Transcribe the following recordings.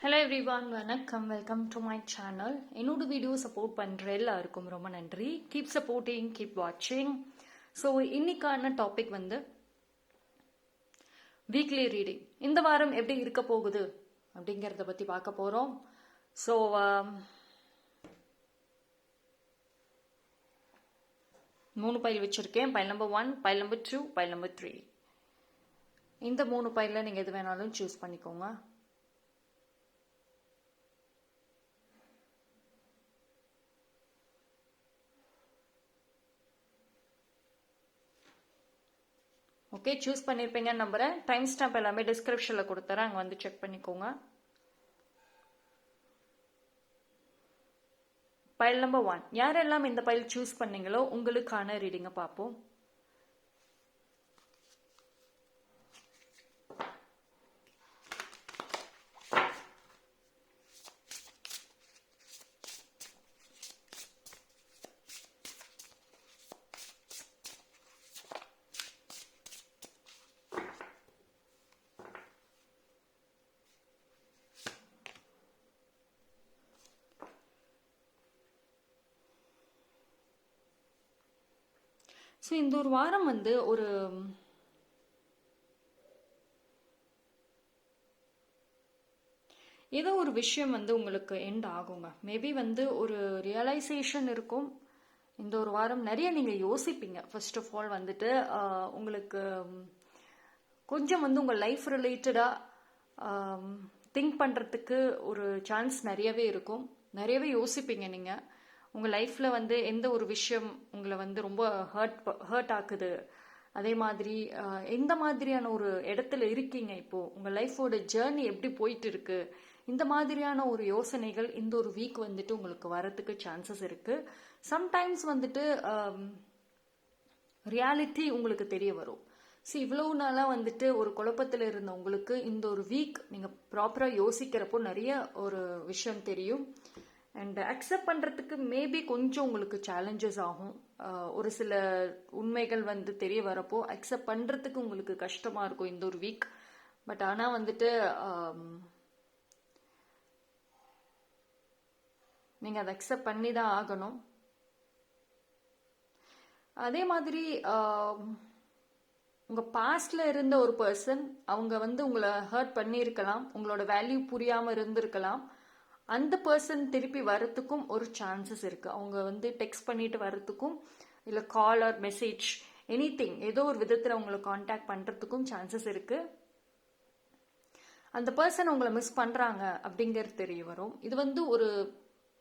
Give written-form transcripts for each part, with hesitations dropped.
Hello everyone, வணக்கம். Welcome to my channel. என்னோட video support பண்ணுற எல்லாருக்கும் ரொம்ப நன்றி. கீப் சப்போர்ட்டிங், கீப் வாட்சிங். ஸோ இன்னைக்கான டாபிக் வந்து வீக்லி ரீடிங். இந்த வாரம் எப்படி இருக்க போகுது அப்படிங்கிறத பற்றி பார்க்க போகிறோம். ஸோ 3 பைல் வச்சுருக்கேன். File number 1, file number 2, file number 3. இந்த 3 பைலில் நீங்கள் எது வேணாலும் சூஸ் பண்ணிக்கோங்க. ஓகே, சூஸ் பண்ணியிருப்பீங்கன்னு நம்புறேன். டைம் ஸ்டாம்ப் எல்லாமே டிஸ்கிரிப்ஷனில் கொடுத்துறேன், அங்கே வந்து செக் பண்ணிக்கோங்க. பைல் நம்பர் 1, யாரெல்லாம் இந்த பைல் சூஸ் பண்ணீங்களோ உங்களுக்கான ரீடிங்கை பார்ப்போம். ஸோ இந்த ஒரு வாரம் வந்து ஏதோ ஒரு விஷயம் வந்து உங்களுக்கு எண்ட் ஆகுங்க. மேபி வந்து ஒரு ரியலைசேஷன் இருக்கும். இந்த ஒரு வாரம் நிறைய நீங்கள் யோசிப்பீங்க. ஃபர்ஸ்ட் ஆஃப் ஆல் வந்துட்டு உங்களுக்கு கொஞ்சம் வந்து உங்கள் லைஃப் ரிலேட்டடாக திங்க் பண்ணுறதுக்கு ஒரு சான்ஸ் நிறையவே இருக்கும். நிறையவே யோசிப்பீங்க நீங்கள். உங்கள் லைஃப்பில் வந்து எந்த ஒரு விஷயம் உங்களை வந்து ரொம்ப ஹர்ட் ஆக்குது, அதே மாதிரி எந்த மாதிரியான ஒரு இடத்துல இருக்கீங்க இப்போது, உங்கள் லைஃபோட ஜேர்னி எப்படி போயிட்டு இருக்கு, இந்த மாதிரியான ஒரு யோசனைகள் இந்த ஒரு வீக் வந்துட்டு உங்களுக்கு வரத்துக்கு சான்சஸ் இருக்குது. சம்டைம்ஸ் வந்துட்டு ரியாலிட்டி உங்களுக்கு தெரிய வரும். ஸோ இவ்வளவு நாளாக வந்துட்டு ஒரு குழப்பத்தில் இருந்த உங்களுக்கு இந்த ஒரு வீக் நீங்கள் ப்ராப்பராக யோசிக்கிறப்போ நிறைய ஒரு விஷயம் தெரியும். அண்ட் அக்செப்ட் பண்ணுறதுக்கு மேபி கொஞ்சம் உங்களுக்கு சேலஞ்சஸ் ஆகும். ஒரு சில உண்மைகள் வந்து தெரிய வரப்போ அக்செப்ட் பண்ணுறதுக்கு உங்களுக்கு கஷ்டமாக இருக்கும் இந்த ஒரு வீக். பட் ஆனால் வந்துட்டு நீங்கள் அதை அக்செப்ட் பண்ணி தான் ஆகணும். அதே மாதிரி உங்கள் பாஸ்டில் இருந்த ஒரு பர்சன், அவங்க வந்து உங்களை ஹர்ட் பண்ணியிருக்கலாம், உங்களோட வேல்யூ புரியாமல் இருந்திருக்கலாம். அந்த பர்சன் திருப்பி வரத்துக்கும் ஒரு சான்சஸ் இருக்குது. அவங்க வந்து டெக்ஸ்ட் பண்ணிட்டு வரத்துக்கும், இல்லை கால் ஆர் மெசேஜ் எனிதிங் ஏதோ ஒரு விதத்தில் அவங்களை காண்டாக்ட் பண்ணுறதுக்கும் சான்சஸ் இருக்குது. அந்த பர்சன் உங்களை மிஸ் பண்ணுறாங்க அப்படிங்கிறது தெரிய வரும். இது வந்து ஒரு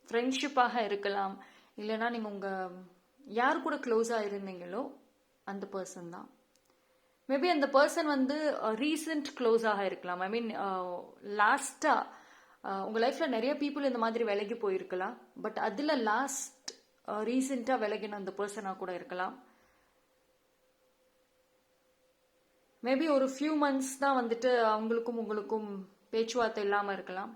ஃப்ரெண்ட்ஷிப்பாக இருக்கலாம், இல்லைன்னா நீங்கள் உங்கள் யார் கூட க்ளோஸாக இருந்தீங்களோ அந்த பர்சன் தான். மேபி அந்த பர்சன் வந்து ரீசெண்ட் க்ளோஸாக இருக்கலாம். ஐ மீன் லாஸ்ட்டாக உங்கள் லைஃப்பில் நிறைய பீப்புள் இந்த மாதிரி விலகி போயிருக்கலாம். பட் அதில் லாஸ்ட் ரீசெண்டாக விலகின அந்த பர்சனாக கூட இருக்கலாம். மேபி ஒரு ஃபியூ மந்த்ஸ் தான் வந்துட்டு அவங்களுக்கும் உங்களுக்கும் பேச்சுவார்த்தை இல்லாமல் இருக்கலாம்.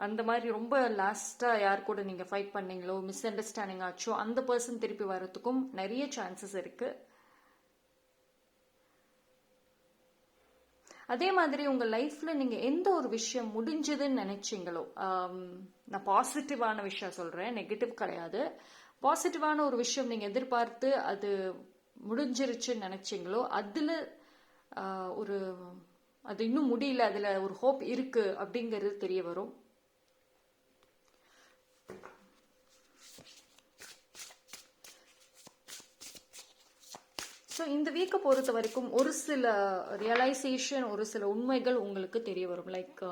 அந்த மாதிரி ரொம்ப லாஸ்ட்டாக யார் கூட நீங்கள் ஃபைட் பண்ணீங்களோ, மிஸ் அண்டர்ஸ்டாண்டிங் ஆச்சோ, அந்த பர்சன் திருப்பி வரத்துக்கும் நிறைய சான்சஸ் இருக்குது. அதே மாதிரி உங்கள் லைஃப்பில் நீங்கள் எந்த ஒரு விஷயம் முடிஞ்சதுன்னு நினைச்சீங்களோ, நான் பாசிட்டிவான விஷயம் சொல்கிறேன், நெகட்டிவ் கிடையாது. பாசிட்டிவான ஒரு விஷயம் நீங்கள் எதிர்பார்த்து அது முடிஞ்சிருச்சுன்னு நினைச்சீங்களோ, அதில் அது இன்னும் முடியல, அதில் ஒரு ஹோப் இருக்குது அப்படிங்கிறது தெரிய வரும். ஸோ இந்த வீக்கை பொறுத்த வரைக்கும் ஒரு சில ரியலைசேஷன், ஒரு சில உண்மைகள் உங்களுக்கு தெரிய வரும். லைக்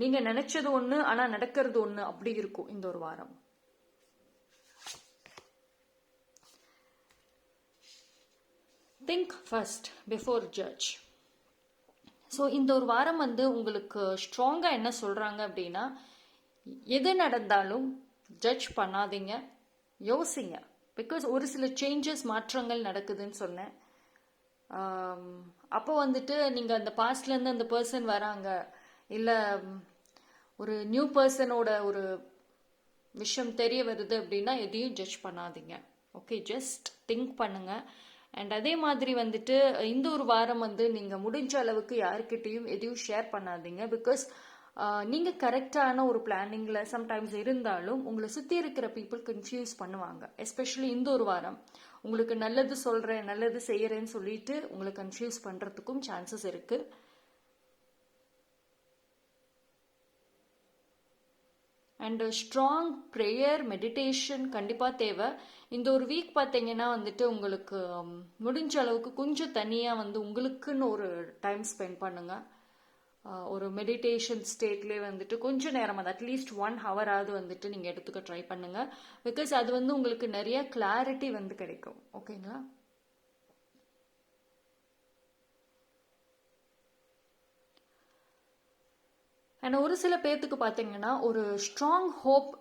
நீங்கள் நினைச்சது ஒன்று ஆனால் நடக்கிறது ஒன்று, அப்படி இருக்கும் இந்த ஒரு வாரம். Think first before judge. So இந்த ஒரு வாரம் வந்து உங்களுக்கு ஸ்ட்ராங்காக என்ன சொல்கிறாங்க அப்படின்னா, எது நடந்தாலும் ஜட்ஜ் பண்ணாதீங்க, யோசிங்க. பிகாஸ் ஒரு சில சேஞ்சஸ், மாற்றங்கள் நடக்குதுன்னு சொன்னேன். அப்போ வந்துட்டு நீங்கள் அந்த பாஸ்ட்லேருந்து அந்த பர்சன் வராங்க, இல்லை ஒரு நியூ பர்சனோட ஒரு விஷயம் தெரிய வருது அப்படின்னா எதையும் ஜட்ஜ் பண்ணாதீங்க. ஓகே, ஜஸ்ட் திங்க் பண்ணுங்க. அண்ட் அதே மாதிரி வந்துட்டு இந்த ஒரு வாரம் வந்து நீங்கள் முடிஞ்ச அளவுக்கு யாருக்கிட்டையும் எதையும் ஷேர் பண்ணாதீங்க. பிகாஸ் நீங்கள் கரெக்டான ஒரு பிளானிங்கில் சம்டைம்ஸ் இருந்தாலும் உங்களை சுற்றி இருக்கிற பீப்புள் கன்ஃபியூஸ் பண்ணுவாங்க. எஸ்பெஷலி இந்த ஒரு வாரம் உங்களுக்கு நல்லது சொல்கிறேன் நல்லது செய்கிறேன்னு சொல்லிட்டு உங்களை கன்ஃபியூஸ் பண்ணுறதுக்கும் சான்சஸ் இருக்குது. அண்ட் ஸ்ட்ராங் ப்ரேயர் மெடிடேஷன் கண்டிப்பாக தேவை. இந்த ஒரு வீக் பார்த்தீங்கன்னா வந்துட்டு உங்களுக்கு முடிஞ்ச அளவுக்கு கொஞ்சம் தனியாக வந்து உங்களுக்குன்னு ஒரு டைம் ஸ்பெண்ட் பண்ணுங்கள். ஒரு மெடிடேஷன் ஸ்டேட்லேயே வந்துட்டு கொஞ்சம் நேரம் அது அட்லீஸ்ட் 1 ஹவராவது வந்துட்டு நீங்கள் எடுத்துக்க ட்ரை பண்ணுங்கள். பிகாஸ் அது வந்து உங்களுக்கு நிறைய கிளாரிட்டி வந்து கிடைக்கும். ஓகேங்களா? அண்ட் ஒரு சில பேர்த்துக்கு பார்த்தீங்கன்னா ஒரு ஸ்ட்ராங் ஹோப்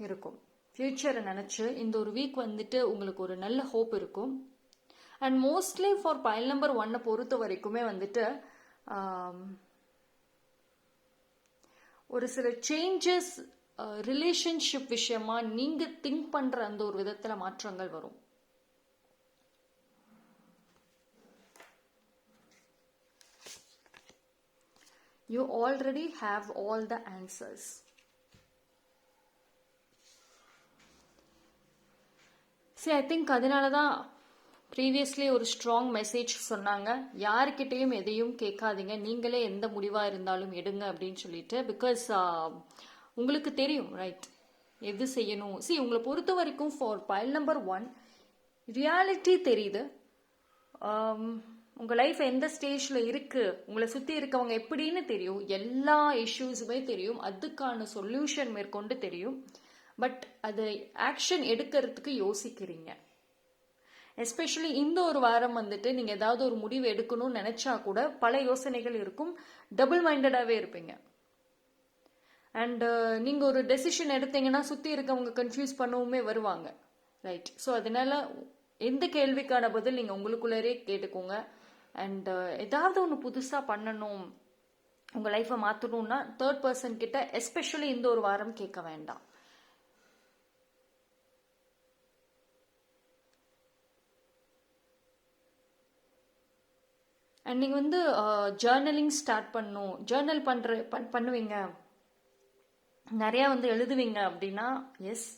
இருக்கும். ஃப்யூச்சரை நினச்சி இந்த ஒரு வீக் வந்துட்டு உங்களுக்கு ஒரு நல்ல ஹோப் இருக்கும். And mostly for file number 1 பொறுத்த வரைக்குமே வந்துட்டு ஒரு சில சேஞ்சஸ் ரிலேஷன்ஷிப் விஷயமா நீங்கள் திங்க் பண்ணுற அந்த ஒரு விதத்தில் மாற்றங்கள் வரும். You already have all the answers. See, I think அதனால தான் ப்ரீவியஸ்லி ஒரு ஸ்ட்ராங் மெசேஜ் சொன்னாங்க, யாருக்கிட்டையும் எதையும் கேட்காதீங்க, நீங்களே எந்த முடிவாக இருந்தாலும் எடுங்க அப்படின்னு சொல்லிட்டு. பிகாஸ் உங்களுக்கு தெரியும் ரைட் எது செய்யணும். See, உங்களை பொறுத்த வரைக்கும் ஃபார் பைல் நம்பர் 1 ரியாலிட்டி தெரியுது. உங்கள் லைஃப் எந்த ஸ்டேஜில் இருக்குது, உங்களை சுற்றி இருக்கவங்க எப்படின்னு தெரியும், எல்லா இஷ்யூஸுமே தெரியும், அதுக்கான சொல்யூஷன் மேற்கொண்டு தெரியும். பட் அது ஆக்ஷன் எடுக்கிறதுக்கு யோசிக்கிறீங்க. எஸ்பெஷலி இந்த ஒரு வாரம் வந்துட்டு நீங்கள் ஏதாவது ஒரு முடிவு எடுக்கணும்னு நினச்சா கூட பல யோசனைகள் இருக்கும், டபுள் மைண்டடாகவே இருப்பீங்க. அண்டு நீங்கள் ஒரு டெசிஷன் எடுத்தீங்கன்னா சுற்றி இருக்கவங்க கன்ஃபியூஸ் பண்ணவுமே வருவாங்க. ரைட். ஸோ அதனால எந்த கேள்விக்கான பதில் நீங்கள் உங்களுக்குள்ளரே கேட்டுக்கோங்க. அண்ட் ஏதாவது ஒன்று புதுசாக பண்ணணும், உங்கள் லைஃப்பை மாற்றணும்னா தேர்ட் பர்சன் கிட்ட எஸ்பெஷலி இந்த ஒரு வாரம் கேட்க வேண்டாம். அண்ட் நீங்கள் வந்து ஜேர்னலிங் ஸ்டார்ட் பண்ணணும், ஜேர்னல் பண்ணுவீங்க, நிறையா வந்து எழுதுவீங்க அப்படின்னா எஸ்,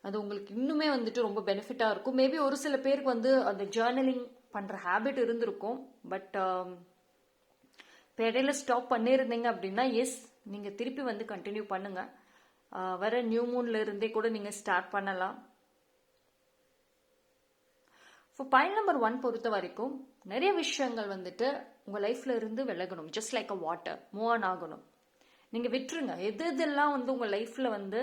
அது உங்களுக்கு இன்னுமே வந்துட்டு ரொம்ப பெனிஃபிட்டாக இருக்கும். மேபி ஒரு சில பேருக்கு வந்து அந்த ஜேர்னலிங் பண்ணுற ஹேபிட் இருந்திருக்கும். பட் இப்போ இடையில ஸ்டாப் பண்ணியிருந்தீங்க அப்படின்னா எஸ், நீங்கள் திருப்பி வந்து கண்டினியூ பண்ணுங்கள். வர நியூ மூன்ல இருந்தே கூட நீங்கள் ஸ்டார்ட் பண்ணலாம். இப்போ பைல் நம்பர் 1 பொறுத்த வரைக்கும் நிறைய விஷயங்கள் வந்துட்டு உங்கள் லைஃப்ல இருந்து விலகணும். Just like a water move on ஆகணும். நீங்கள் விட்டுருங்க. எது எதெல்லாம் வந்து உங்கள் லைஃப்ல வந்து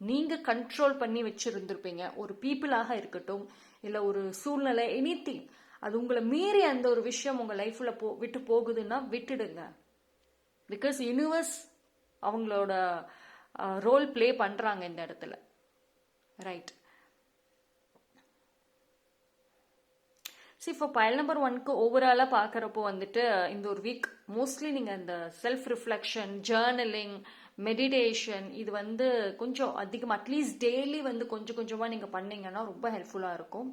நீங்கள் கண்ட்ரோல் பண்ணி வச்சுருந்துருப்பீங்க, ஒரு பீப்புளாக இருக்கட்டும் இல்லை ஒரு சூழ்நிலை, எனிதிங், அது உங்களை மீறி அந்த ஒரு விஷயம் உங்கள் லைஃப்பில் விட்டு போகுதுன்னா விட்டுடுங்க. பிகாஸ் யூனிவர்ஸ் அவங்களோட ரோல் ப்ளே பண்ணுறாங்க இந்த இடத்துல. ரைட். இப்போ பைல் நம்பர் 1க்கு ஓவராலாக பார்க்குறப்போ வந்துட்டு இந்த ஒரு வீக் மோஸ்ட்லி நீங்கள் அந்த செல்ஃப் ரிஃப்ளெக்ஷன், ஜேர்னலிங், மெடிடேஷன் இது வந்து கொஞ்சம் அதிகம், அட்லீஸ்ட் டெய்லி வந்து கொஞ்சம் கொஞ்சமாக நீங்கள் பண்ணீங்கன்னா ரொம்ப ஹெல்ப்ஃபுல்லாக இருக்கும்.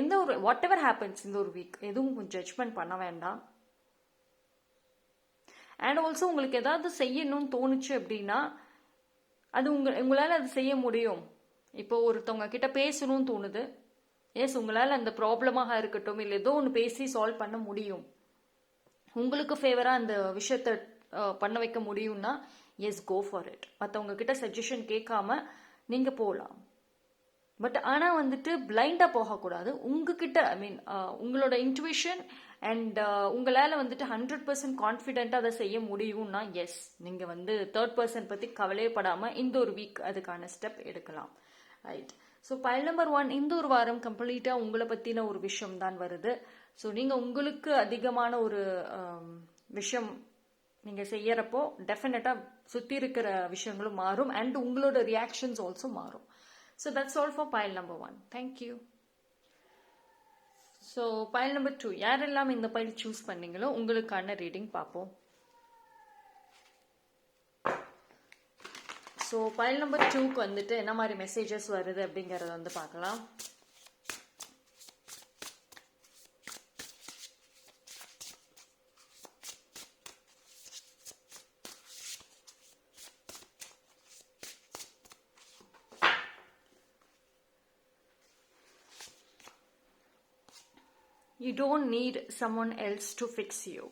எந்த ஒரு வாட் எவர் ஹேப்பன்ஸ் இந்த ஒரு வீக் எதுவும் ஜட்ஜ்மெண்ட் பண்ண வேண்டாம். அண்ட் ஆல்சோ உங்களுக்கு ஏதாவது செய்யணும்னு தோணுச்சு அப்படின்னா அது உங்களால் அது செய்ய முடியும். இப்போ ஒருத்தவங்க கிட்ட பேசணும்னு தோணுது, எஸ், உங்களால் அந்த ப்ராப்ளமாக இருக்கட்டும் இல்லை ஏதோ ஒன்று பேசி சால்வ் பண்ண முடியும், உங்களுக்கு ஃபேவராக அந்த விஷயத்த பண்ண வைக்க முடியும்னா எஸ், கோ ஃபார் இட். மற்றவங்க கிட்ட சஜஷன் கேட்காம நீங்கள் போகலாம். பட் ஆனால் வந்துட்டு பிளைண்டாக போகக்கூடாது. உங்ககிட்ட ஐ மீன் உங்களோட இன்ட்யூஷன் அண்ட் உங்களால் வந்துட்டு 100% கான்ஃபிடென்ட்டாக அதை செய்ய முடியும்னா எஸ், நீங்கள் வந்து தேர்ட் பர்சன் பற்றி கவலைப்படாமல் இந்த ஒரு வீக் அதுக்கான ஸ்டெப் எடுக்கலாம். ரைட். ஸோ பைல் நம்பர் 1 இந்த ஒரு வாரம் கம்ப்ளீட்டாக உங்களை பற்றின ஒரு விஷயம் தான் வருது. ஸோ நீங்கள் உங்களுக்கு அதிகமான ஒரு விஷயம் நீங்கள் செய்யறப்போ டெஃபினட்டாக சுற்றி இருக்கிற விஷயங்களும் மாறும் அண்ட் உங்களோட ரியாக்ஷன்ஸ் ஆல்சோ மாறும். So that's all for file number 1. Thank you. So file number 2 யாரெல்லாம் இந்த பைல் சூஸ் பண்ணீங்களோ உங்களுக்கான ரீடிங் பார்ப்போம். ஸோ பைல் நம்பர் 2க்கு வந்துட்டு என்ன மாதிரி மெசேஜஸ் வருது அப்படிங்கிறத வந்து பார்க்கலாம். You don't need someone else to fix you.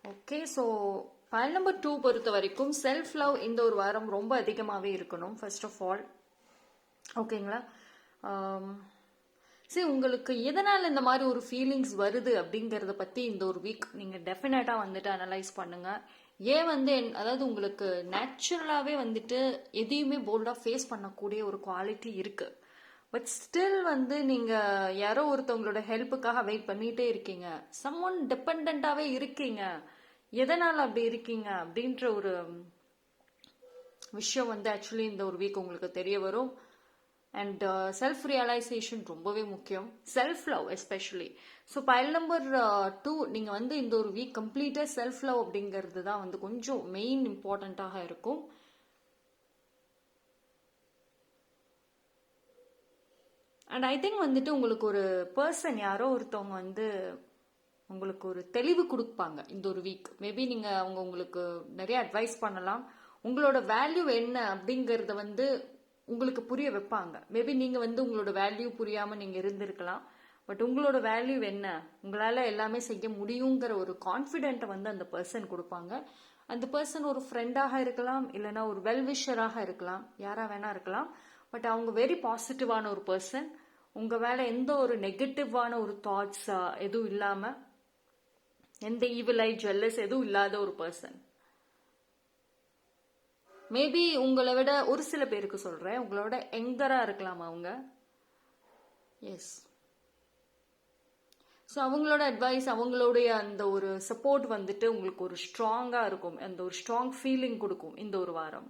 Okay, so file number 2 பொறுத்த வரைக்கும் செல்ஃப் லவ் இந்த ஒரு வாரம் ரொம்ப அதிகமாகவே இருக்கணும் ஃபர்ஸ்ட் ஆஃப் ஆல். ஓகேங்களா? சரி, உங்களுக்கு எதனால் இந்த மாதிரி ஒரு ஃபீலிங்ஸ் வருது அப்படிங்கிறத பற்றி இந்த ஒரு வீக் நீங்கள் டெஃபினட்டாக வந்துட்டு அனலைஸ் பண்ணுங்கள். ஏன் வந்து அதாவது உங்களுக்கு நேச்சுரலாகவே வந்துட்டு எதையுமே போல்டாக ஃபேஸ் பண்ணக்கூடிய ஒரு குவாலிட்டி இருக்குது. பட் ஸ்டில் வந்து நீங்கள் யாரோ ஒருத்தவங்களோட ஹெல்ப்புக்காக வெயிட் பண்ணிகிட்டே இருக்கீங்க. சம்ஒன் டிபெண்ட்டாகவே இருக்கீங்க. எதனால் அப்படி இருக்கீங்க அப்படின்ற ஒரு விஷயம் வந்து ஆக்சுவலி இந்த ஒரு வீக் உங்களுக்கு தெரிய வரும். அண்ட் செல்ஃப் ரியலைசேஷன் ரொம்பவே முக்கியம், self love especially. So file number 2 நீங்கள் வந்து இந்த ஒரு வீக் கம்ப்ளீட்டாக செல்ஃப் லவ் அப்படிங்கிறது தான் வந்து கொஞ்சம் மெயின் இம்பார்ட்டண்ட்டாக இருக்கும். அண்ட் ஐ திங்க் வந்துட்டு உங்களுக்கு ஒரு பர்சன் யாரோ ஒருத்தவங்க வந்து உங்களுக்கு ஒரு தெளிவு கொடுப்பாங்க இந்த ஒரு வீக். மேபி நீங்கள் அவங்க உங்களுக்கு நிறைய அட்வைஸ் பண்ணலாம். உங்களோட வேல்யூ என்ன அப்படிங்கிறத வந்து உங்களுக்கு புரிய வைப்பாங்க. மேபி நீங்கள் வந்து உங்களோட வேல்யூ புரியாமல் நீங்கள் இருந்திருக்கலாம். பட் உங்களோட வேல்யூ என்ன, உங்களால் எல்லாமே செய்ய முடியுங்கிற ஒரு கான்ஃபிடென்ட்டை வந்து அந்த பர்சன் கொடுப்பாங்க. அந்த பர்சன் ஒரு ஃப்ரெண்டாக இருக்கலாம், இல்லைனா ஒரு வெல்விஷராக இருக்கலாம், யாராக வேணா இருக்கலாம். பட் அவங்க வெரி பாசிட்டிவான ஒரு பர்சன். உங்கள் மேலே எந்த ஒரு நெகட்டிவான ஒரு தாட்ஸ் எதுவும் இல்லாமல், எந்த ஈவில் ஐ ஜெல்லஸ் எதுவும் இல்லாத ஒரு பர்சன். மேபி உங்களை விட ஒரு சில பேருக்கு சொல்கிறேன், உங்களோட எங்கராக இருக்கலாம் அவங்க. எஸ், ஸோ அவங்களோட அட்வைஸ், அவங்களுடைய அந்த ஒரு சப்போர்ட் வந்துட்டு உங்களுக்கு ஒரு ஸ்ட்ராங்காக இருக்கும், அந்த ஒரு ஸ்ட்ராங் ஃபீலிங் கொடுக்கும் இந்த ஒரு வாரம்.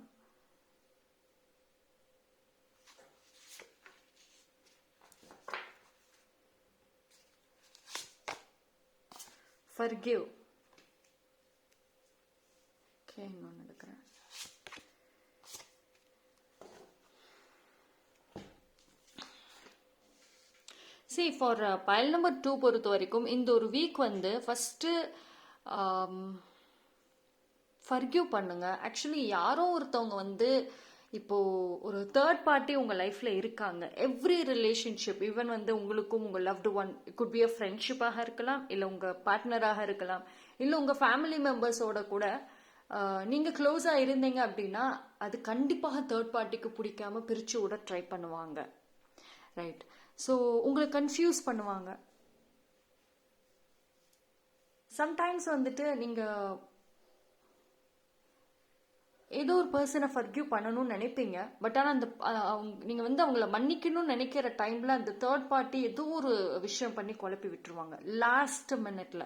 Forgive. Okay, இன்னொன்று எடுக்கிறேன். See, for pile number 2 பொறுத்த வரைக்கும் இந்த ஒரு வீக் வந்து ஃபர்ஸ்ட் forgive பண்ணுங்க. ஆக்சுவலி யாரோ ஒருத்தவங்க வந்து இப்போ ஒரு தேர்ட் பார்ட்டி உங்க லைஃப்ல இருக்காங்க. எவ்ரி ரிலேஷன்ஷிப், ஈவன் வந்து உங்களுக்கும் உங்க loved one, could be a ஃப்ரெண்ட்ஷிப்பாக இருக்கலாம், இல்லை உங்க பார்ட்னராக இருக்கலாம், இல்லை உங்க ஃபேமிலி மெம்பர்ஸோட கூட நீங்க க்ளோஸா இருந்தீங்க அப்படின்னா அது கண்டிப்பாக தேர்ட் பார்ட்டிக்கு பிடிக்காம பிரிச்சு விட ட்ரை பண்ணுவாங்க. ரைட்? ஸோ உங்களை கன்ஃபியூஸ் பண்ணுவாங்க. சம்டைம்ஸ் வந்துட்டு நீங்க ஏதோ ஒரு பர்சனை ஃபர்கிவ் பண்ணணும்னு நினைப்பீங்க. பட் ஆனால் அந்த நீங்கள் வந்து அவங்கள மன்னிக்கணும்னு நினைக்கிற டைமில் அந்த தேர்ட் பார்ட்டி ஏதோ ஒரு விஷயம் பண்ணி குழப்பி விட்டுருவாங்க லாஸ்ட் மினிட்ல.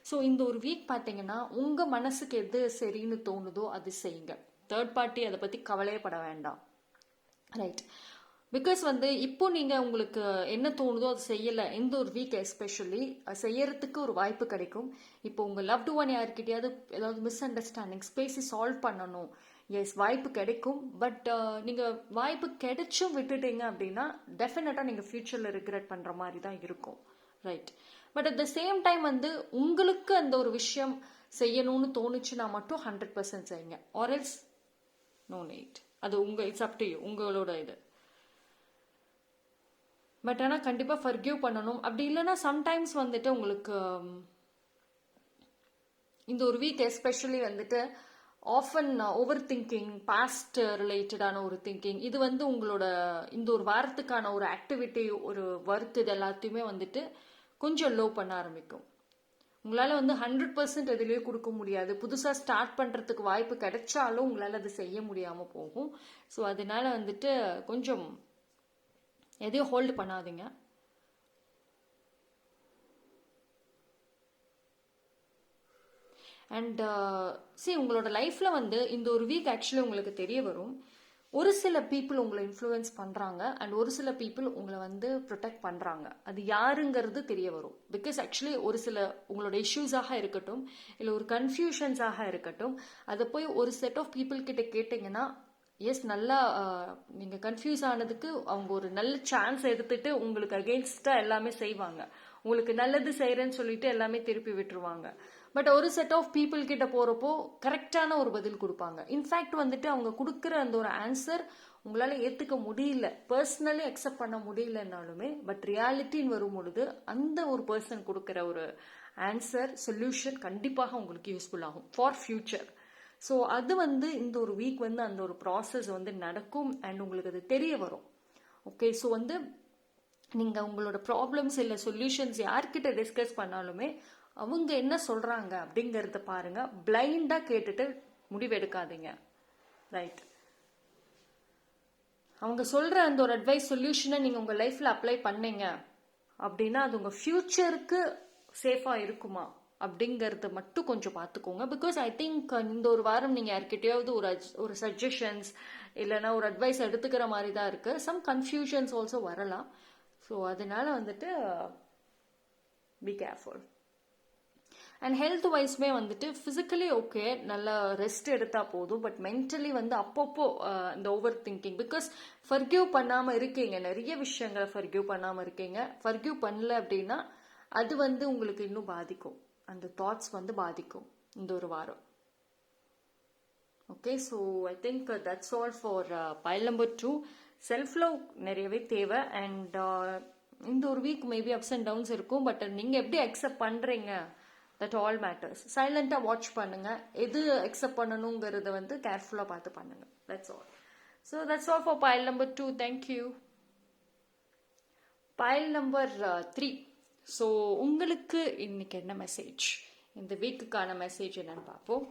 ஸோ இந்த ஒரு வீக் பார்த்தீங்கன்னா உங்கள் மனசுக்கு எது சரின்னு தோணுதோ அது செய்யுங்க. தேர்ட் பார்ட்டி அதை பற்றி கவலையே பட வேண்டாம். ரைட்? பிகாஸ் வந்து இப்போ நீங்கள் உங்களுக்கு என்ன தோணுதோ அது செய்யலை, இந்த ஒரு வீக் எஸ்பெஷலி செய்யறதுக்கு ஒரு வாய்ப்பு கிடைக்கும். இப்போ உங்கள் லவ்டு ஒன் யாருக்கிட்டையாவது ஏதாவது மிஸ் அண்டர்ஸ்டாண்டிங்ஸ் பேசி சால்வ் பண்ணணும், எஸ் வாய்ப்பு கிடைக்கும். பட் நீங்கள் வாய்ப்பு கிடைச்சும் விட்டுட்டீங்க அப்படின்னா டெஃபினட்டாக நீங்கள் ஃபியூச்சரில் ரிக்ரெட் பண்ணுற மாதிரி தான் இருக்கும். Right? But at the same time வந்து உங்களுக்கு அந்த ஒரு விஷயம் செய்யணும்னு தோணுச்சுன்னா மட்டும் 100% செய்யுங்க. ஆர்எல்ஸ் நோ நீட். அது உங்கள் இட்ஸ் அப் டு யூ, உங்களோட இது. பட் ஆனால் கண்டிப்பாக ஃபர்கிவ் பண்ணணும். அப்படி இல்லைன்னா சம்டைம்ஸ் வந்துட்டு உங்களுக்கு இந்த ஒரு வீக் எஸ்பெஷலி வந்துட்டு ஆஃபன் ஓவர் திங்கிங், பாஸ்ட் ரிலேட்டடான ஒரு திங்கிங், இது வந்து உங்களோட இந்த ஒரு வாரத்துக்கான ஒரு ஆக்டிவிட்டி, ஒரு ஒர்க், இது எல்லாத்தையுமே வந்துட்டு கொஞ்சம் லோ பண்ண ஆரம்பிக்கும். உங்களால் வந்து 100% எதுலேயும் கொடுக்க முடியாது. புதுசாக ஸ்டார்ட் பண்ணுறதுக்கு வாய்ப்பு கிடைச்சாலும் உங்களால் அது செய்ய முடியாமல் போகும். ஸோ அதனால வந்துட்டு கொஞ்சம் எதையும் ஹோல்டு பண்ணாதீங்க. அண்ட் உங்களோட லைஃப்பில் வந்து இந்த ஒரு வீக் ஆக்சுவலி உங்களுக்கு தெரிய வரும், ஒரு சில பீப்புள் உங்களை இன்ஃப்ளூயன்ஸ் பண்ணுறாங்க அண்ட் ஒரு சில பீப்புள் உங்களை வந்து ப்ரொடெக்ட் பண்ணுறாங்க. அது யாருங்கிறது தெரிய வரும். பிகாஸ் ஆக்சுவலி ஒரு சில உங்களோட இஷ்யூஸாக இருக்கட்டும், இல்லை ஒரு கன்ஃபியூஷன்ஸாக இருக்கட்டும், அதை போய் ஒரு செட் ஆஃப் பீப்புள் கிட்ட கேட்டிங்கன்னா எஸ் நல்லா நீங்கள் கன்ஃபியூஸ் ஆனதுக்கு அவங்க ஒரு நல்ல சான்ஸ் எடுத்துட்டு உங்களுக்கு அகெயின்ஸ்டாக எல்லாமே செய்வாங்க. உங்களுக்கு நல்லது செய்கிறேன்னு சொல்லிட்டு எல்லாமே திருப்பி விட்டுருவாங்க. பட் ஒரு செட் ஆஃப் பீப்புள் கிட்ட போகிறப்போ கரெக்டான ஒரு பதில் கொடுப்பாங்க. இன்ஃபேக்ட் வந்துட்டு அவங்க கொடுக்குற அந்த ஒரு ஆன்சர் உங்களால் ஏற்றுக்க முடியல, பர்சனலி அக்செப்ட் பண்ண முடியலன்னாலுமே, பட் ரியாலிட்டின்னு வரும் பொழுது அந்த ஒரு பர்சன் கொடுக்குற ஒரு ஆன்சர் சொல்யூஷன் கண்டிப்பாக உங்களுக்கு யூஸ்ஃபுல் ஆகும் ஃபார் ஃபியூச்சர். ஸோ அது வந்து இந்த ஒரு வீக் வந்து அந்த ஒரு ப்ராசஸ் வந்து நடக்கும் அண்ட் உங்களுக்கு அது தெரிய வரும். ஓகே, ஸோ வந்து நீங்கள் உங்களோட ப்ராப்ளம்ஸ் இல்லை சொல்யூஷன்ஸ் யார்கிட்ட டிஸ்கஸ் பண்ணாலுமே அவங்க என்ன சொல்கிறாங்க அப்படிங்கிறத பாருங்கள். பிளைண்டாக கேட்டுட்டு முடிவெடுக்காதீங்க. ரைட், அவங்க சொல்கிற அந்த ஒரு அட்வைஸ் சொல்யூஷனை நீங்கள் உங்கள் லைஃப்பில் அப்ளை பண்ணீங்க அப்படின்னா அது உங்கள் ஃப்யூச்சருக்கு சேஃபாக இருக்குமா அப்படிங்கிறத மட்டும் கொஞ்சம் பார்த்துக்கோங்க. பிகாஸ் ஐ திங்க் இந்த ஒரு வாரம் நீங்கள் யார்கிட்டயாவது ஒரு சஜஷன்ஸ் இல்லைன்னா ஒரு அட்வைஸ் எடுத்துக்கிற மாதிரி தான் இருக்குது. சம் கன்ஃபியூஷன்ஸ் ஆல்சோ வரலாம். ஸோ அதனால வந்துட்டு பி கேர்ஃபுல். அண்ட் ஹெல்த் வைஸ்மே வந்துட்டு ஃபிசிக்கலி ஓகே, நல்லா ரெஸ்ட் எடுத்தால் போதும். பட் மென்டலி வந்து அப்பப்போ இந்த ஓவர் திங்கிங், பிகாஸ் ஃபர்கியூ பண்ணாமல் இருக்கீங்க, நிறைய விஷயங்களை ஃபர்கியூ பண்ணாமல் இருக்கீங்க. ஃபர்கியூ பண்ணல அப்படின்னா அது வந்து உங்களுக்கு இன்னும் பாதிக்கும், அந்த தாட்ஸ் வந்து பாதிக்கும் இந்த ஒரு வாரம். Okay, so I think that's all for file number 2. Self love நிறையவே தேவை. அண்ட் இந்த ஒரு week maybe ups and downs இருக்கும். பட் நீங்கள் எப்படி அக்செப்ட் பண்ணுறீங்க, தட் ஆல் மேட்டர்ஸ். சைலண்டாக வாட்ச் பண்ணுங்க, எது அக்செப்ட் பண்ணணுங்கிறத வந்து கேர்ஃபுல்லாக பார்த்து பண்ணுங்க. That's all. So that's all for file number 2. Thank you. File number 3. So உங்களுக்கு இன்னைக்கு என்ன மெசேஜ், இந்த வீக்குக்கான மெசேஜ் என்னன்னு பார்ப்போம்.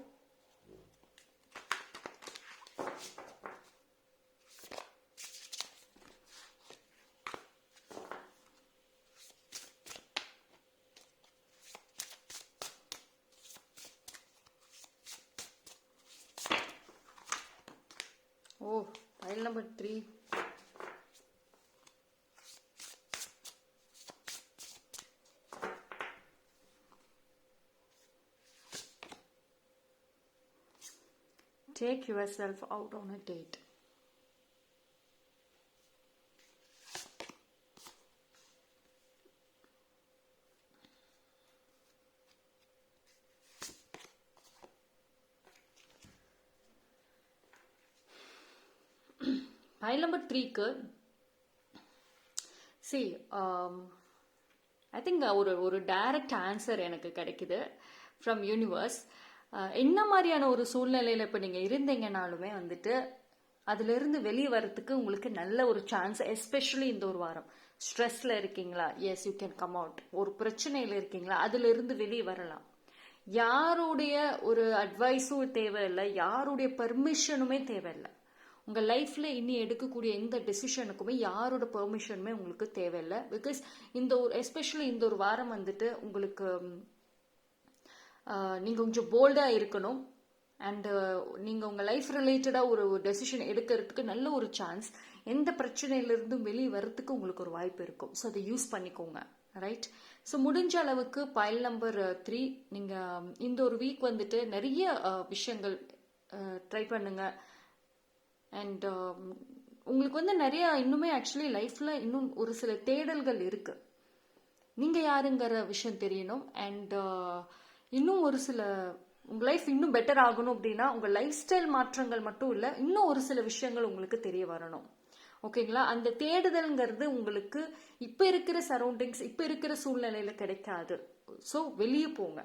Oh, pile number 3. Take yourself out on a date. Pile number 3க்கு see, I think ஒரு டைரக்ட் ஆன்சர் எனக்கு கிடைக்குது ஃப்ரம் யூனிவர்ஸ். என்ன மாதிரியான ஒரு சூழ்நிலையில் இப்போ நீங்கள் இருந்தீங்கனாலுமே வந்துட்டு அதிலிருந்து வெளியே வரத்துக்கு உங்களுக்கு நல்ல ஒரு சான்ஸ், எஸ்பெஷலி இந்த ஒரு வாரம். ஸ்ட்ரெஸ்ல இருக்கீங்களா, yes you can come out. ஒரு பிரச்சனையில் இருக்கீங்களா, அதிலிருந்து வெளியே வரலாம். யாருடைய ஒரு அட்வைஸும் தேவையில்லை, யாருடைய பர்மிஷனுமே தேவையில்லை. உங்கள் லைஃப்பில் இனி எடுக்கக்கூடிய எந்த டெசிஷனுக்குமே யாரோட பெர்மிஷனுமே உங்களுக்கு தேவையில்லை. பிகாஸ் இந்த ஒரு எஸ்பெஷலி இந்த ஒரு வாரம் வந்துட்டு உங்களுக்கு நீங்கள் கொஞ்சம் போல்டாக இருக்கணும். அண்டு நீங்கள் உங்கள் லைஃப் ரிலேட்டடாக ஒரு டெசிஷன் எடுக்கிறதுக்கு நல்ல ஒரு சான்ஸ், எந்த பிரச்சனையிலிருந்தும் வெளியே வர்றதுக்கு உங்களுக்கு ஒரு வாய்ப்பு இருக்கும். ஸோ அதை யூஸ் பண்ணிக்கோங்க. ரைட், ஸோ முடிஞ்ச அளவுக்கு பைல் நம்பர் 3 நீங்கள் இந்த ஒரு வீக் வந்துட்டு நிறைய விஷயங்கள் ட்ரை பண்ணுங்க. அண்ட் உங்களுக்கு வந்து நிறைய இன்னுமே ஆக்சுவலி லைஃப்பில் இன்னும் ஒரு சில தேடல்கள் இருக்கு. நீங்கள் யாருங்கிற விஷயம் தெரியணும். அண்ட் இன்னும் ஒரு சில உங்கள் லைஃப் இன்னும் பெட்டர் ஆகணும் அப்படின்னா உங்கள் லைஃப் ஸ்டைல் மாற்றங்கள் மட்டும் இல்லை, இன்னும் ஒரு சில விஷயங்கள் உங்களுக்கு தெரிய வரணும். ஓகேங்களா, அந்த தேடுதல்ங்கிறது உங்களுக்கு இப்போ இருக்கிற சரௌண்டிங்ஸ், இப்போ இருக்கிற சூழ்நிலையில் கிடைக்காது. ஸோ வெளியே போங்க.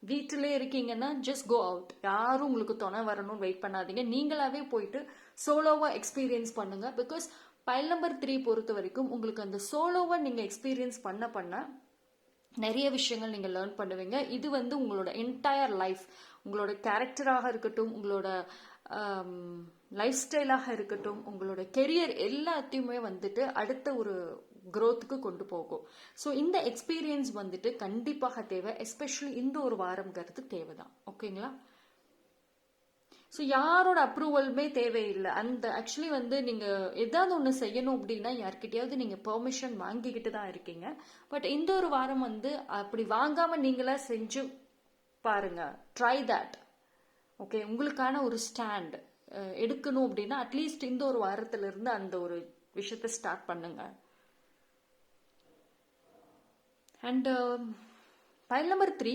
வீட்டிலே இருக்கீங்கன்னா ஜஸ்ட் கோ அவுட். யாரும் உங்களுக்கு துணை வரணும்னு வெயிட் பண்ணாதீங்க. நீங்களாவே போயிட்டு சோலோவாக எக்ஸ்பீரியன்ஸ் பண்ணுங்க. பிகாஸ் பைல் நம்பர் 3 பொறுத்த வரைக்கும் உங்களுக்கு அந்த சோலோவை நீங்கள் எக்ஸ்பீரியன்ஸ் பண்ண நிறைய விஷயங்கள் நீங்கள் லேர்ன் பண்ணுவீங்க. இது வந்து உங்களோட என்டையர் லைஃப், உங்களோட கேரக்டராக இருக்கட்டும், உங்களோட லைஃப் ஸ்டைலாக இருக்கட்டும், உங்களோட கெரியர் எல்லாத்தையுமே வந்துட்டு அடுத்த ஒரு க்ரோத்துக்கு கொண்டு போகும். ஸோ இந்த எக்ஸ்பீரியன்ஸ் வந்துட்டு கண்டிப்பாக தேவை, எஸ்பெஷலி இந்த ஒரு வாரம்ங்கிறது தேவைதான். ஓகேங்களா, ஸோ யாரோட அப்ரூவலுமே தேவையில்லை. அந்த ஆக்சுவலி வந்து நீங்கள் ஏதாவது ஒன்று செய்யணும் அப்படின்னா யார்கிட்டயாவது நீங்கள் பெர்மிஷன் வாங்கிக்கிட்டு தான் இருக்கீங்க. பட் இந்த ஒரு வாரம் வந்து அப்படி வாங்காமல் நீங்களா செஞ்சு பாருங்க. Try that. ஓகே, உங்களுக்கான ஒரு ஸ்டாண்ட் எடுக்கணும் அப்படின்னா அட்லீஸ்ட் இந்த ஒரு வாரத்திலிருந்து அந்த ஒரு விஷயத்தை ஸ்டார்ட் பண்ணுங்க. அண்ட் பைல் நம்பர் 3,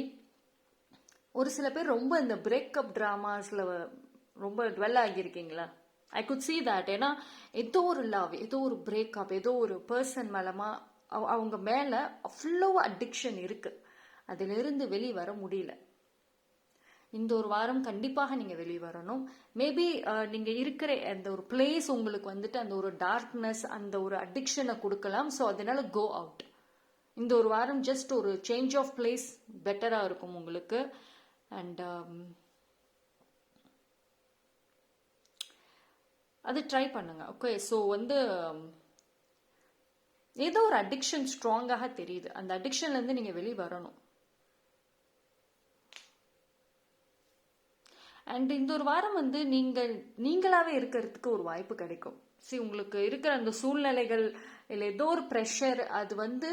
ஒரு சில பேர் ரொம்ப இந்த பிரேக்கப் ட்ராமாஸில் ரொம்ப டுவெல் ஆகியிருக்கீங்களா? I could see that. ஏன்னா ஏதோ ஒரு லவ், ஏதோ ஒரு பிரேக்கப், ஏதோ ஒரு பர்சன் மேலமா அவங்க மேல அவ்வளோ அடிக்ஷன் இருக்கு. அதிலிருந்து வெளியே வர முடியல. இந்த ஒரு வாரம் கண்டிப்பாக நீங்க வெளியே வரணும். மேபி நீங்க இருக்கிற அந்த ஒரு பிளேஸ் உங்களுக்கு வந்துட்டு அந்த ஒரு டார்க்னஸ், அந்த ஒரு அடிக்ஷனை கொடுக்கலாம். ஸோ அதனால கோ அவுட். இந்த ஒரு வாரம் ஜஸ்ட் ஒரு சேஞ்ச் ஆஃப் பிளேஸ் பெட்டரா இருக்கும் உங்களுக்கு. அண்ட் அது ட்ரை பண்ணுங்க. ஓகே, ஸோ வந்து ஏதோ ஒரு அடிக்ஷன் ஸ்ட்ராங்காக தெரியுது. அந்த அடிக்ஷன்ல இருந்து நீங்க வெளியே வரணும். அண்ட் இந்த ஒரு வாரம் வந்து நீங்களாவே இருக்கிறதுக்கு ஒரு வாய்ப்பு கிடைக்கும். உங்களுக்கு இருக்கிற அந்த சூழ்நிலைகள் இல்லை ஏதோ ஒரு ப்ரெஷர், அது வந்து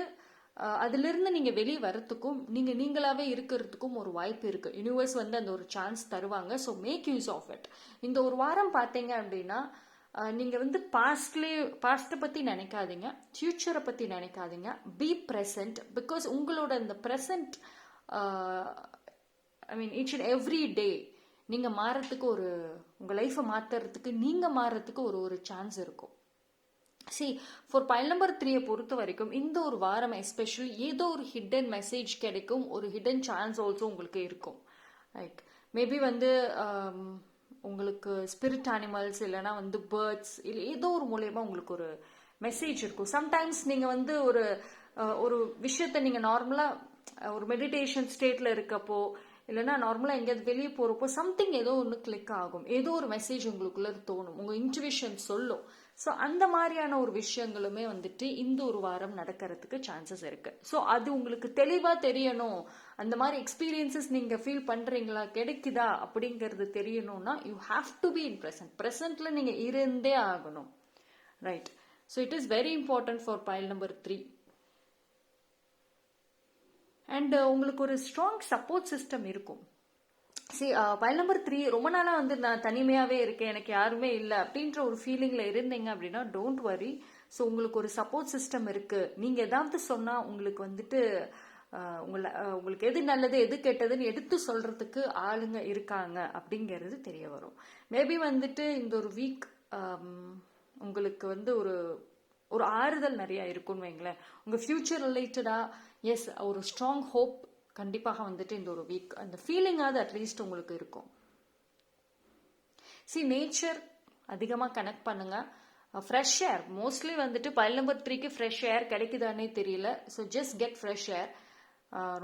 அதிலிருந்து நீங்க வெளியே வரத்துக்கும் நீங்களாவே இருக்கிறதுக்கும் ஒரு வாய்ப்பு இருக்கு. யூனிவர்ஸ் வந்து அந்த ஒரு சான்ஸ் தருவாங்க. So make use of it. இந்த ஒரு வாரம் பார்த்தீங்க அப்படின்னா நீங்க வந்து பாஸ்ட்டை பத்தி நினைக்காதீங்க, ஃபியூச்சரை பத்தி நினைக்காதீங்க. Be present. பிகாஸ் உங்களோட அந்த present I mean each and every day நீங்க மாறத்துக்கு உங்க லைஃபை மாத்துறதுக்கு நீங்க மாறத்துக்கு ஒரு சான்ஸ் இருக்கும். ஃபார் பைல் நம்பர் 3 பொறுத்த வரைக்கும் இந்த ஒரு வாரம் எஸ்பெஷலி ஏதோ ஒரு ஹிடன் மெசேஜ் கிடைக்கும், ஒரு ஹிடன் சான்ஸ் ஆல்சோ உங்களுக்கு இருக்கும். லைக் மேபி வந்து உங்களுக்கு ஸ்பிரிட் அனிமல்ஸ் இல்லைன்னா வந்து பேர்ட்ஸ் இல்லை ஏதோ ஒரு மூலயமா உங்களுக்கு ஒரு மெசேஜ் இருக்கும். சம்டைம்ஸ் நீங்க வந்து ஒரு விஷயத்த நீங்க நார்மலா ஒரு மெடிடேஷன் ஸ்டேட்ல இருக்கப்போ இல்லைன்னா நார்மலா எங்கேயாவது வெளியே போறப்போ சம்திங் ஏதோ ஒன்று கிளிக் ஆகும், ஏதோ ஒரு மெசேஜ் உங்களுக்குள்ள தோணும், உங்க இன்ட்யூஷன் சொல்லும். ஸோ அந்த மாதிரியான ஒரு விஷயங்களுமே வந்துட்டு இந்த ஒரு வாரம் நடக்கிறதுக்கு சான்சஸ் இருக்கு. ஸோ அது உங்களுக்கு தெளிவா தெரியணும், அந்த மாதிரி எக்ஸ்பீரியன்சஸ் நீங்க ஃபீல் பண்றீங்களா, கிடைக்குதா அப்படிங்கிறது தெரியணும்னா you have to be in present. ப்ரெசன்ட்ல நீங்க இருந்தே ஆகணும். Right. So it is very important for file number 3. And உங்களுக்கு ஒரு ஸ்ட்ராங் சப்போர்ட் சிஸ்டம் இருக்கும். பைல் நம்பர் 3 ரொம்ப நாளா வந்து நான் தனிமையாவே இருக்கேன், எனக்கு யாருமே இல்லை அப்படின்ற ஒரு ஃபீலிங்ல இருந்தீங்க அப்படின்னா டோன்ட் வரி. ஸோ உங்களுக்கு ஒரு சப்போர்ட் சிஸ்டம் இருக்கு. நீங்க ஏதாவது சொன்னா உங்களுக்கு வந்துட்டு உங்களுக்கு எது நல்லது எது கெட்டதுன்னு எடுத்து சொல்றதுக்கு ஆளுங்க இருக்காங்க அப்படிங்கிறது தெரிய வரும். மேபி வந்துட்டு இந்த ஒரு வீக் உங்களுக்கு வந்து ஒரு ஆறுதல் நிறைய இருக்கும்னு வைங்களேன். உங்க ஃபியூச்சர் ரிலேட்டடா எஸ் ஒரு ஸ்ட்ராங் ஹோப் கண்டிப்பாக வந்துட்டு இந்த ஒரு வீக் அந்த ஃபீலிங்காவது அட்லீஸ்ட் உங்களுக்கு இருக்கும். நேச்சர் அதிகமாக கனெக்ட் பண்ணுங்க. ஃப்ரெஷ் ஏர் மோஸ்ட்லி வந்துட்டு பைல் நம்பர் 3க்கு ஃப்ரெஷ் ஏர் கிடைக்குதானே தெரியல. So just get fresh air.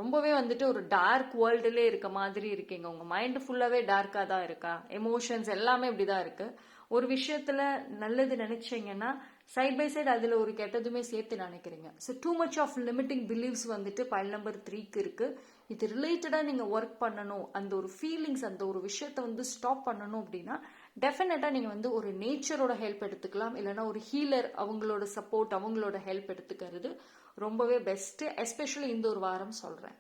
ரொம்பவே வந்துட்டு ஒரு டார்க் வேர்ல்டுலே இருக்க மாதிரி இருக்கீங்க. உங்க மைண்ட் ஃபுல்லாவே டார்க்கா தான் இருக்கா, எமோஷன்ஸ் எல்லாமே இப்படிதான் இருக்கு. ஒரு விஷயத்துல நல்லது நினைச்சீங்கன்னா சைட் பை சைடு அதுல ஒரு கெட்டதுமே சேர்த்து நினைக்கிறீங்க. So too much of limiting beliefs வந்துட்டு பைல் நம்பர் 3க்கு இருக்கு. இது ரிலேட்டடா நீங்க ஒர்க் பண்ணணும், அந்த ஒரு ஃபீலிங்ஸ் அந்த ஒரு விஷயத்த வந்து ஸ்டாப் பண்ணணும் அப்படின்னா டெஃபினட்டா நீங்க வந்து ஒரு நேச்சரோட ஹெல்ப் எடுத்துக்கலாம், இல்லைன்னா ஒரு ஹீலர் அவங்களோட சப்போர்ட் அவங்களோட ஹெல்ப் எடுத்துக்கிறது ரொம்பவே பெஸ்ட். எஸ்பெஷலி இந்த ஒரு வாரம் சொல்றேன்.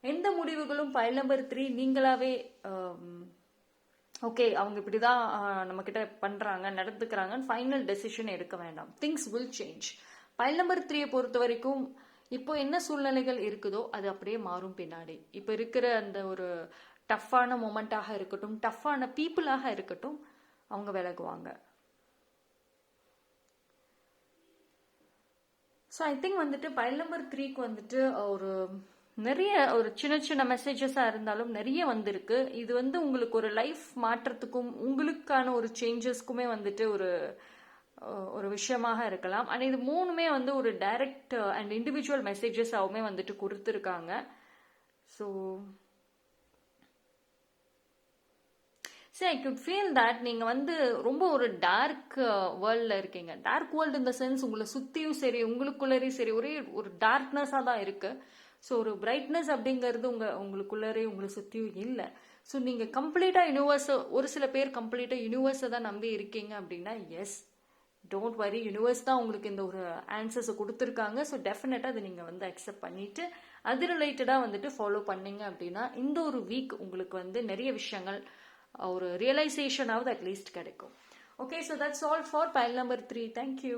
எந்த முடிவுகளும் பைல் நம்பர் 3 நீங்களாவே ஓகே அவங்க இப்படிதான் நம்ம கிட்ட பண்றாங்க நடந்துக்கிறாங்கன்னு ஃபைனல் டெசிஷன் எடுக்க வேண்டாம். Things will change. File number 3 பொறுத்த வரைக்கும் இப்போ என்ன சூழ்நிலைகள் இருக்குதோ அது அப்படியே மாறும் பின்னாடி. இப்போ இருக்கிற அந்த ஒரு டஃப்பான மொமெண்டாக இருக்கட்டும், டஃப்பான பீப்புளாக இருக்கட்டும், அவங்க விலகுவாங்க. ஸோ ஐ திங்க் வந்துட்டு பைல் நம்பர் 3க்கு வந்துட்டு நிறைய ஒரு சின்ன சின்ன மெசேஜஸாக இருந்தாலும் நிறைய வந்திருக்கு. இது வந்து உங்களுக்கு ஒரு லைஃப் மாற்றத்துக்கும் உங்களுக்கான ஒரு சேஞ்சஸ்க்குமே வந்துட்டு ஒரு விஷயமாக இருக்கலாம். அண்ட் இது மூணுமே வந்து ஒரு டைரக்ட் அண்ட் இண்டிவிஜுவல் மெசேஜஸாகவுமே வந்துட்டு கொடுத்துருக்காங்க. So I could feel that நீங்க வந்து ரொம்ப ஒரு டார்க் வேர்ல்ட்ல இருக்கீங்க. டார்க் வேர்ல்டு இந்த சென்ஸ் உங்களை சுத்தியும் சரி உங்களுக்குள்ளரே சரி ஒரே ஒரு டார்க்னஸா தான் இருக்கு. ஸோ ஒரு பிரைட்னஸ் அப்படிங்கிறது உங்களுக்குள்ளரே உங்களை சுத்தியும் இல்லை. ஸோ நீங்க கம்ப்ளீட்டா யூனிவர்ஸ், ஒரு சில பேர் கம்ப்ளீட்டா யூனிவர்ஸை தான் நம்பி இருக்கீங்க அப்படின்னா எஸ் டோன்ட் வரி, யூனிவர்ஸ் தான் உங்களுக்கு இந்த ஒரு ஆன்சர்ஸை கொடுத்துருக்காங்க. ஸோ டெஃபினட்டா அதை நீங்க வந்து அக்செப்ட் பண்ணிட்டு அது ரிலேட்டடா வந்துட்டு ஃபாலோ பண்ணீங்க அப்படின்னா இந்த ஒரு வீக் உங்களுக்கு வந்து நிறைய விஷயங்கள் ஒரு ரியலைசேஷனாவது அட்லீஸ்ட் கிடைக்கும். Okay, so that's all for file number 3. Thank you.